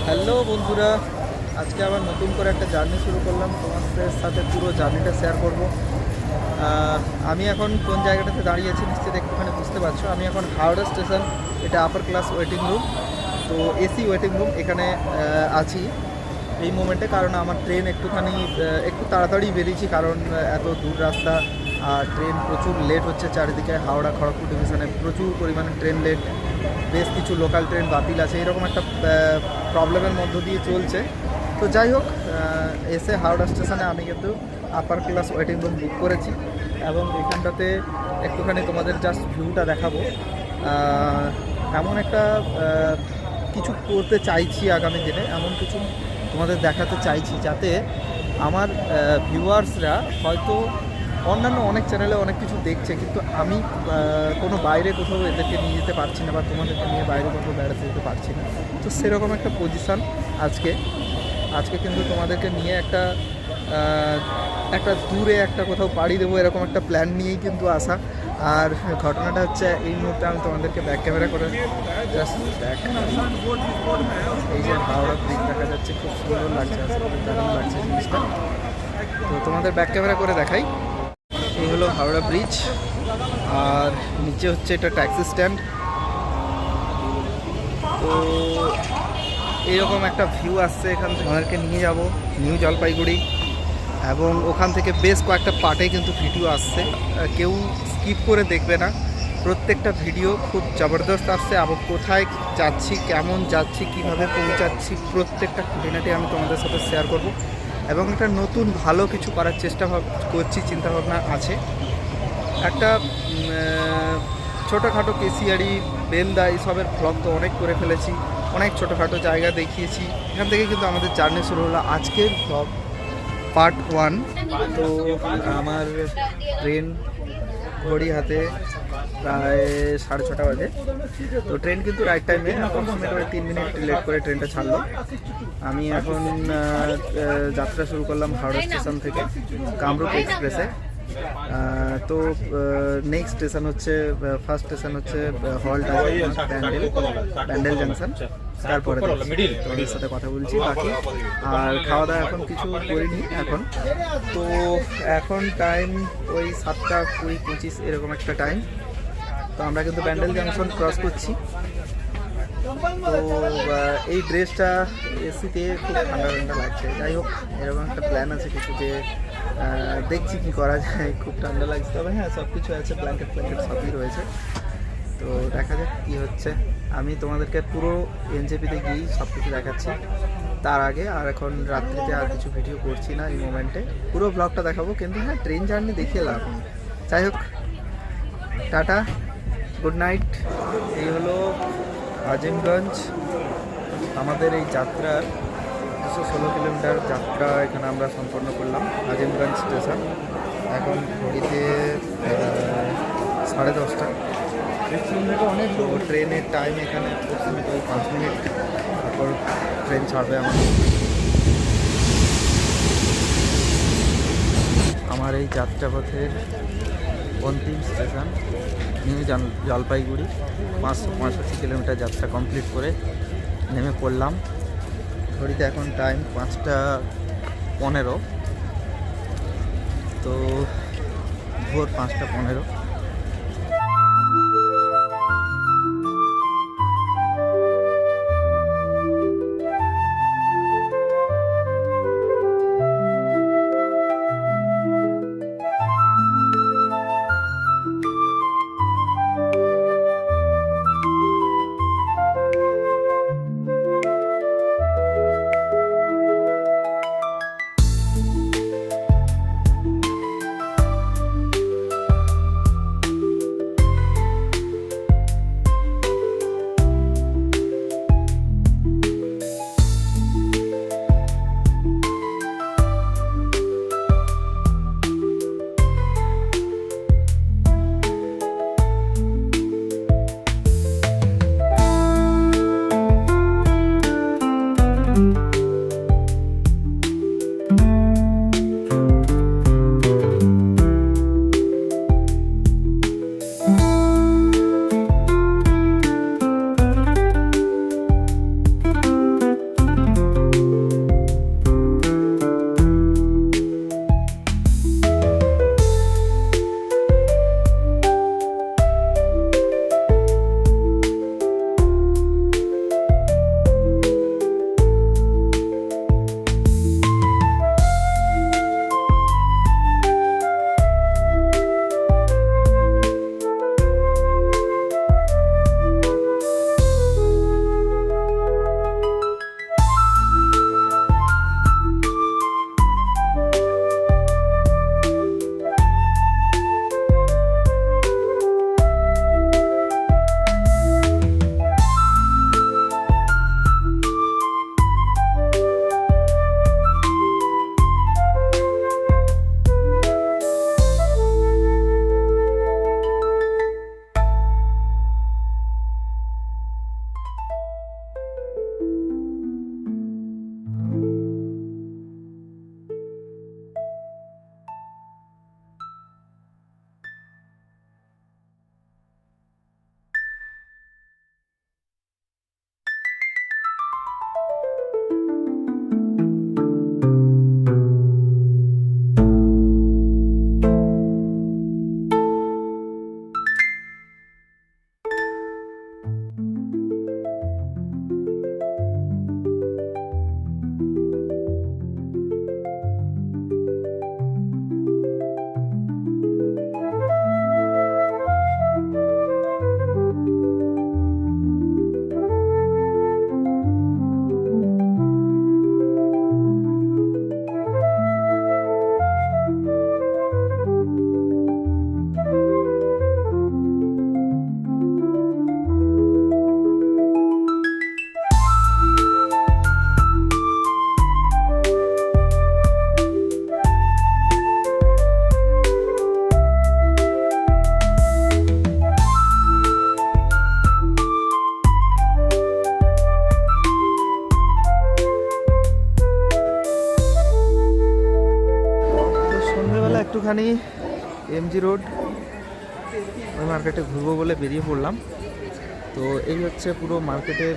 Hello বন্ধুরা, আজকে আবার নতুন করে একটা জার্নি শুরু করলাম। তোমাদের সাথে পুরো জার্নিটা শেয়ার করব। আমি এখন কোন জায়গাটাতে দাঁড়িয়েছি নিশ্চিত একটুখানি বুঝতে পারছো। আমি এখন হাওড়া স্টেশন, এটা আপার ক্লাস ওয়েটিং রুম, তো এসি ওয়েটিং রুম এখানে আছি এই মোমেন্টে। কারণ আমার ট্রেন একটু তাড়াতাড়ি বেরিয়েছি, কারণ এত দূর রাস্তা আর ট্রেন প্রচুর লেট হচ্ছে চারিদিকে। হাওড়া খড়গপুর ডিভিশনে প্রচুর পরিমাণে ট্রেন লেট, বেশ কিছু লোকাল ট্রেন বাতিল আছে, এরকম একটা প্রবলেমের মধ্য দিয়ে চলছে। তো যাই হোক, এসে হাওড়া স্টেশনে আমি কিন্তু upper class waiting room book করেছি এবং এখানটাতে একটুখানি তোমাদের জাস্ট ভিউটা দেখাবো। এমন একটা কিছু করতে চাইছি আগামী দিনে, এমন কিছু তোমাদের দেখাতে চাইছি যাতে আমার ভিউয়ার্সরা হয়তো অন্যান্য অনেক চ্যানেলে অনেক কিছু দেখছে, কিন্তু আমি কোনো বাইরে কোথাও এদেরকে নিয়ে যেতে পারছি না বা তোমাদেরকে নিয়ে বাইরে কোথাও বেড়াতে যেতে পারছি না। তো সেরকম একটা পজিশান আজকে কিন্তু তোমাদেরকে নিয়ে একটা দূরে একটা কোথাও পাড়ি দেবো, এরকম একটা প্ল্যান নিয়েই কিন্তু আসা। আর ঘটনাটা হচ্ছে, এই মুহূর্তে আমি তোমাদেরকে ব্যাক ক্যামেরা করে জাস্ট এই যে হাওড়া ব্রিজ দেখা যাচ্ছে, খুব সুন্দর লাগছে, দারুণ লাগছে জিনিসটা। তো তোমাদের ব্যাক ক্যামেরা করে দেখাই। এই হলো হাওড়া ব্রিজ, আর নিচে হচ্ছে এটা ট্যাক্সি স্ট্যান্ড। তো এইরকম একটা ভিউ আসছে এখান থেকে। আমাদেরকে নিয়ে যাব নিউ জলপাইগুড়ি, এবং ওখান থেকে বেশ কয়েকটা পার্টে কিন্তু ভিডিও আসছে, কেউ স্কিপ করে দেখবে না। প্রত্যেকটা ভিডিও খুব জবরদস্ত আসছে। আবার কোথায় যাচ্ছি, কেমন যাচ্ছি, কিভাবে পৌঁছাচ্ছি, প্রত্যেকটা খুঁটিনাটি আমি তোমাদের সাথে শেয়ার করব। এবং একটা নতুন ভালো কিছু করার চেষ্টা করছি, চিন্তাভাবনা আছে। একটা ছোটোখাটো কেসিয়ারি, বেলদা এইসবের ভ্লগ তো অনেক করে ফেলেছি, অনেক ছোটোখাটো জায়গা দেখিয়েছি। এখান থেকে কিন্তু আমাদের জার্নি শুরু হলো আজকের ভ্লগ পার্ট 1। তো আমার ট্রেন ঘড়ি হাতে প্রায় 6:30 বাজে। তো ট্রেন কিন্তু রাইট টাইমে, অ্যাপ্রক্সিমেট 3 মিনিট লেট করে ট্রেনটা ছাড়লো। আমি এখন যাত্রা শুরু করলাম হাওড়া স্টেশন থেকে কামরূপ এক্সপ্রেসে। তো নেক্সট স্টেশন হচ্ছে, ফার্স্ট স্টেশন হচ্ছে হল্ট প্যান্ডেল জাংশন। তারপরে তোমাদের সাথে কথা বলছি বাকি। আর খাওয়া দাওয়া এখন কিছু করিনি এখন। তো এখন টাইম ওই 7:20-25 এরকম একটা টাইম। তো আমরা কিন্তু প্যান্ডেল জাংশন ক্রস করছি। তো এই ড্রেসটা এসিতে খুব ঠান্ডা ঠান্ডা লাগছে। যাই হোক, এরকম একটা প্ল্যান আছে কিছু, যে দেখছি কি করা যায়। খুব ঠান্ডা লাগছে, তবে হ্যাঁ সব কিছু আছে, ব্ল্যাঙ্কেট সবই রয়েছে। তো দেখা যাক কী হচ্ছে। আমি তোমাদেরকে পুরো এনজেপিতে গিয়েই সব কিছু দেখাচ্ছি। তার আগে আর এখন রাত্রিতে আর কিছু ভিডিও করছি না এই মোমেন্টে, পুরো ব্লগটা দেখাবো। কিন্তু হ্যাঁ, ট্রেন জার্নি দেখিয়ে লাভ। যাই হোক, টাটা, গুড নাইট। এই হলো আজিমগঞ্জ। আমাদের এই যাত্রার 216 কিলোমিটার যাত্রা এখানে আমরা সম্পন্ন করলাম, আজিমগঞ্জ স্টেশন। এখন ঘড়িতে 10:30। অনেক ট্রেনের টাইম এখানে অ্যাপ্রক্সিমেটলি 5 মিনিট, তারপর ট্রেন ছাড়বে আমার এই যাত্রাপথের অন্তিম স্টেশন নিউ জলপাইগুড়ি। 565 কিলোমিটার যাত্রা কমপ্লিট করে নেমে পড়লাম। ঘড়িতে এখন টাইম 5:15। তো ভোর 5:15। একটুখানি এমজি রোড ওই মার্কেটে ঘুরবো বলে বেরিয়ে পড়লাম। তো এই হচ্ছে পুরো মার্কেটের,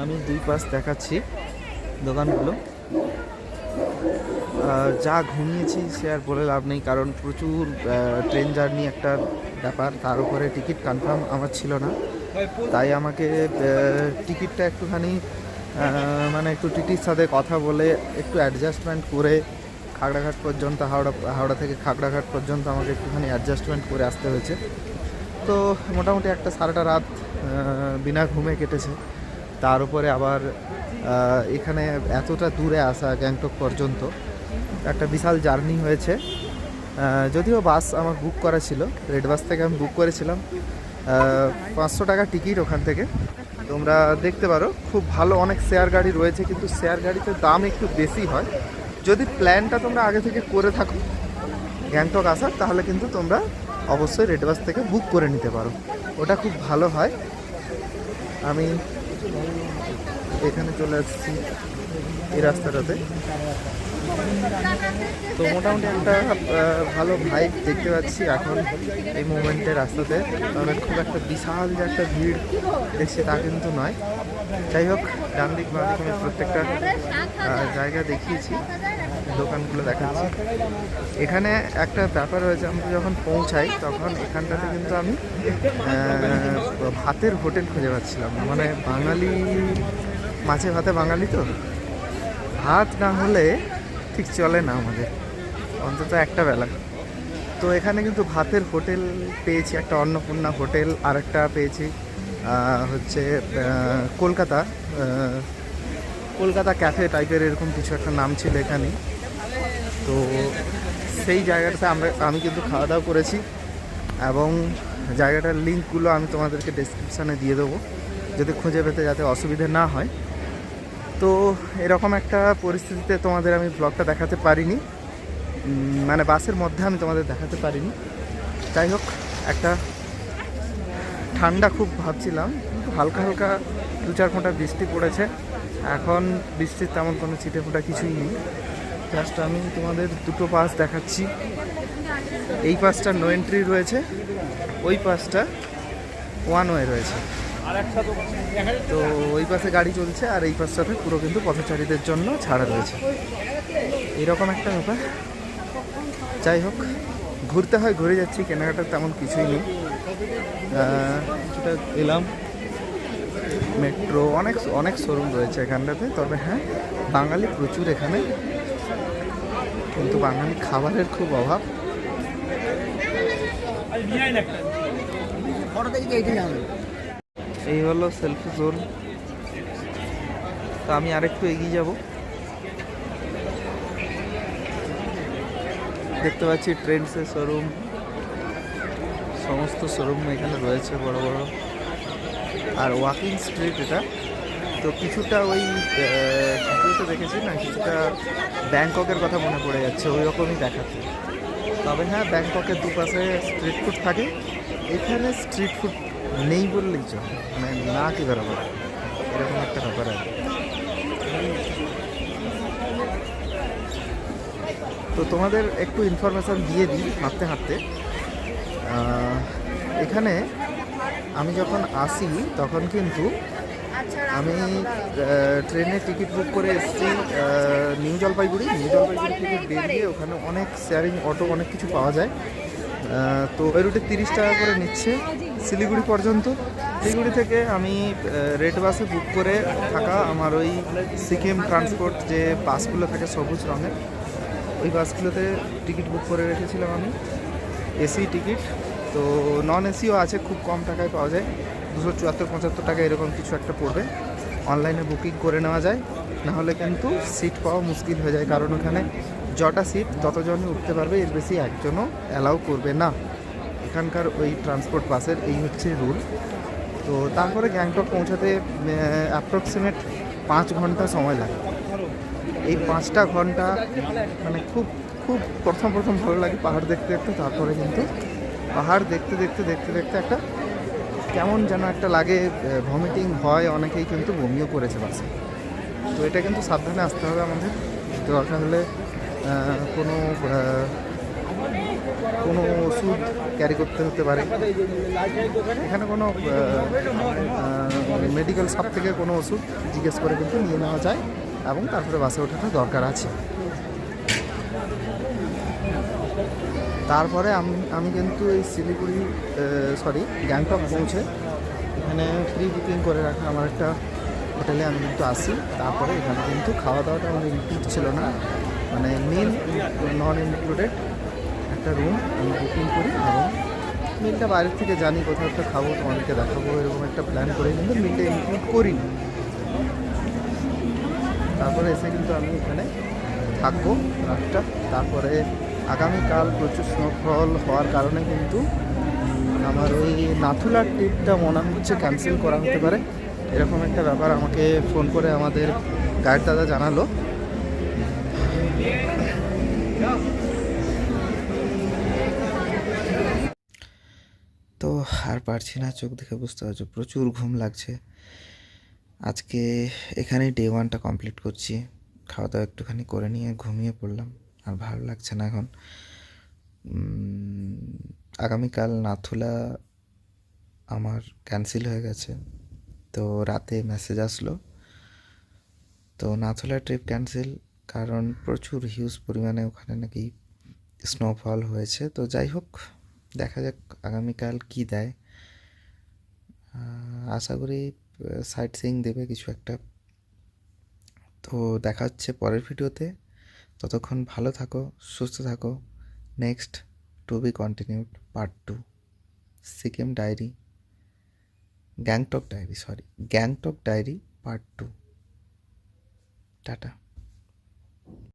আমি দুই পাশ দেখাচ্ছি দোকানগুলো। যা ঘুমিয়েছি সে আর বলে লাভ নেই, কারণ প্রচুর ট্রেন জার্নি একটা ব্যাপার, তার উপরে টিকিট কনফার্ম আমার ছিল না, তাই আমাকে টিকিটটা একটুখানি মানে একটু টিটির সাথে কথা বলে একটু অ্যাডজাস্টমেন্ট করে খাগড়াঘাট পর্যন্ত, হাওড়া থেকে খাগড়াঘাট পর্যন্ত আমাকে একটুখানি অ্যাডজাস্টমেন্ট করে আসতে হয়েছে। তো মোটামুটি একটা সারাটা রাত বিনা ঘুমে কেটেছে। তার উপরে আবার এখানে এতটা দূরে আসা গ্যাংটক পর্যন্ত একটা বিশাল জার্নি হয়েছে। যদিও বাস আমার বুক করা ছিল, রেড বাস থেকে আমি বুক করেছিলাম, 500 টাকা টিকিট ওখান থেকে। তোমরা দেখতে পারো খুব ভালো অনেক শেয়ার গাড়ি রয়েছে, কিন্তু শেয়ার গাড়িতে দাম একটু বেশি হয়। যদি প্ল্যানটা তোমরা আগে থেকে করে থাকো গ্যাংটক আসার, তাহলে কিন্তু তোমরা অবশ্যই রেড বাস থেকে বুক করে নিতে পারো, ওটা খুব ভালো হয়। আমি এখানে চলে আসছি এই রাস্তাটাতে। তো মোটামুটি একটা ভালো ভাইব দেখতে পাচ্ছি এখন এই মুভমেন্টের রাস্তাতে, তবে খুব একটা বিশাল যে একটা ভিড় দেখছি তা কিন্তু নয়। যাই হোক, ডান দিক বাম দিক আমি প্রত্যেকটা জায়গা দেখিয়েছি, দোকানগুলো দেখাচ্ছি। এখানে একটা ব্যাপার হয়েছে, আমরা যখন পৌঁছাই তখন এখানটাতে কিন্তু আমি ভাতের হোটেল খুঁজে পাচ্ছিলাম না। মানে বাঙালি, মাছে ভাতে বাঙালি, তো ভাত না হলে ঠিক চলে না আমাদের, অন্তত একটা বেলা। তো এখানে কিন্তু ভাতের হোটেল পেয়েছি, একটা অন্নপূর্ণা হোটেল, আর একটা পেয়েছি হচ্ছে কলকাতা ক্যাফে টাইপের এরকম কিছু একটা নাম ছিল এখানে। তো সেই জায়গাটাতে আমি কিন্তু খাওয়া দাওয়া করেছি, এবং জায়গাটার লিঙ্কগুলো আমি তোমাদেরকে ডেসক্রিপশানে দিয়ে দেবো, যদি খুঁজে পেতে যাতে অসুবিধে না হয়। তো এরকম একটা পরিস্থিতিতে তোমাদের আমি ব্লগটা দেখাতে পারিনি, মানে বাসের মধ্যে আমি তোমাদের দেখাতে পারিনি। যাই হোক, একটা ঠান্ডা খুব ভাবছিলাম, হালকা হালকা 2-4 ফোঁটা বৃষ্টি পড়েছে। এখন বৃষ্টির তেমন কোনো ছিটে ফোঁটা কিছুই নেই। জাস্ট আমি তোমাদের দুটো পাস দেখাচ্ছি। এই পাসটা নো এন্ট্রি রয়েছে, ওই পাসটা ওয়ান ওয়ে রয়েছে। তো ওই পাশে গাড়ি চলছে, আর এই পাশটাতে পুরো কিন্তু পথচারীদের জন্য ছাড়া রয়েছে, এরকম একটা ব্যাপার। যাই হোক, ঘুরতে হয়, ঘুরে যাচ্ছি, কেনাকাটার তেমন কিছুই নেই। কিছুটা এলাম, মেট্রো, অনেক শোরুম রয়েছে এখানটাতে। তবে হ্যাঁ, বাঙালি প্রচুর এখানে, কিন্তু বাঙালি খাবারের খুব অভাব। এই হলো সেলফি জোন। তো আমি আরেকটু এগিয়ে যাব, দেখতে পাচ্ছি ট্রেন্ডসের শোরুম, সমস্ত শোরুম এখানে রয়েছে বড় বড়। আর ওয়াকিং স্ট্রিট এটা, তো কিছুটা ওই ভিডিওতে দেখেছি না, কিছুটা ব্যাংককের কথা মনে পড়ে যাচ্ছে, ওই রকমই দেখাচ্ছে। তবে হ্যাঁ, ব্যাংককের দুপাশে স্ট্রিট ফুড থাকে, এখানে স্ট্রিট ফুড নেই বললেই চলে, মানে না কি বরাবর, এরকম একটা ব্যাপার আর। তো তোমাদের একটু ইনফরমেশান দিয়ে দিই হাঁটতে হাঁটতে। এখানে আমি যখন আসি তখন কিন্তু আমি ট্রেনের টিকিট বুক করে এসেছি নিউ জলপাইগুড়ি থেকে বেরিয়ে ওখানে অনেক শেয়ারিং অটো অনেক কিছু পাওয়া যায়। তো ওই রুটে 30 টাকা করে নিচ্ছে শিলিগুড়ি পর্যন্ত। শিলিগুড়ি থেকে আমি রেড বাসে বুক করে থাকা আমার ওই সিকিম ট্রান্সপোর্ট যে বাসগুলো থাকে সবুজ রঙের, ওই বাসগুলোতে টিকিট বুক করে রেখেছিলাম আমি, এসি টিকিট। তো নন এসিও আছে, খুব কম টাকায় পাওয়া যায়, 274-75 টাকা এরকম কিছু একটা পড়বে। অনলাইনে বুকিং করে নেওয়া যায়, নাহলে কিন্তু সিট পাওয়া মুশকিল হয়ে যায়, কারণ ওখানে যটা সিট ততজনই উঠতে পারবে, এর বেশি একজনও অ্যালাউ করবে না এখানকার ওই ট্রান্সপোর্ট বাসের, এই হচ্ছে রুল। তো তারপরে গ্যাংটক পৌঁছাতে অ্যাপ্রক্সিমেট 5 ঘন্টা সময় লাগে। এই 5টা ঘন্টা মানে খুব খুব প্রথম ভালো লাগে পাহাড় দেখতে দেখতে, তারপরে কিন্তু পাহাড় দেখতে দেখতে একটা কেমন যেন একটা লাগে, ভমিটিং হয়, অনেকেই কিন্তু বমিও করেছে বাসে। তো এটা কিন্তু সাবধানে আসতে হবে আমাদের, দরকার হলে কোনো কোনো ওষুধ ক্যারি করতে হতে পারে। এখানে কোনো মেডিকেল শপ থেকে কোনো ওষুধ জিজ্ঞেস করে কিন্তু নিয়ে নেওয়া যায় এবং তারপরে বাসে ওঠাটা দরকার আছে। তারপরে আমি কিন্তু এই শিলিগুড়ি গ্যাংটক পৌঁছে এখানে প্রি বুকিং করে রাখা আমার একটা হোটেলে আমি কিন্তু আসি। তারপরে এখানে কিন্তু খাওয়া দাওয়াটা আমার ইনক্লুড ছিল না, মানে মিল নন ইনক্লুডেড একটা রুম আমি বুকিং করি এবং মিলটা বাইরের থেকে জানি কোথাও একটা খাবো, তোমাদেরকে দেখাবো, এরকম একটা প্ল্যান করে কিন্তু মিলটা ইনক্লুড করিনি। তারপরে এসে কিন্তু আমি এখানে থাকবো রাতটা। তারপরে আগামীকাল প্রচুর স্নোফল হওয়ার কারণে কিন্তু আমার ওই নাথুলার ট্রিপটা মনে হচ্ছে ক্যান্সেল করা হতে পারে, এরকম একটা ব্যাপার আমাকে ফোন করে আমাদের গাইড দাদা জানালো। তো আর পারছি না, চোখ দেখে বুঝতে পারছো প্রচুর ঘুম লাগছে। আজকে এখানেই ডে 1টা কমপ্লিট করছি। খাওয়া দাওয়া একটুখানি করে নিয়ে ঘুমিয়ে পড়লাম, আর ভালো লাগছে না এখন। আগামীকাল নাথুলা আমার ক্যান্সেল হয়ে গেছে, তো রাতে মেসেজ আসলো তো নাথুলা ট্রিপ ক্যান্সেল, কারণ প্রচুর হিউজ পরিমাণে ওখানে নাকি স্নোফল হয়েছে। তো যাই হোক, দেখা যাক আগামীকাল কি দেয়। আশা করি সাইট সিইং দেবে কিছু একটা। তো দেখা হচ্ছে পরের ভিডিওতে, ততক্ষণ ভালো থাকো, সুস্থ থাকো। Next to be continued part 2 Sikkim diary, Gangtok diary part 2। Tata.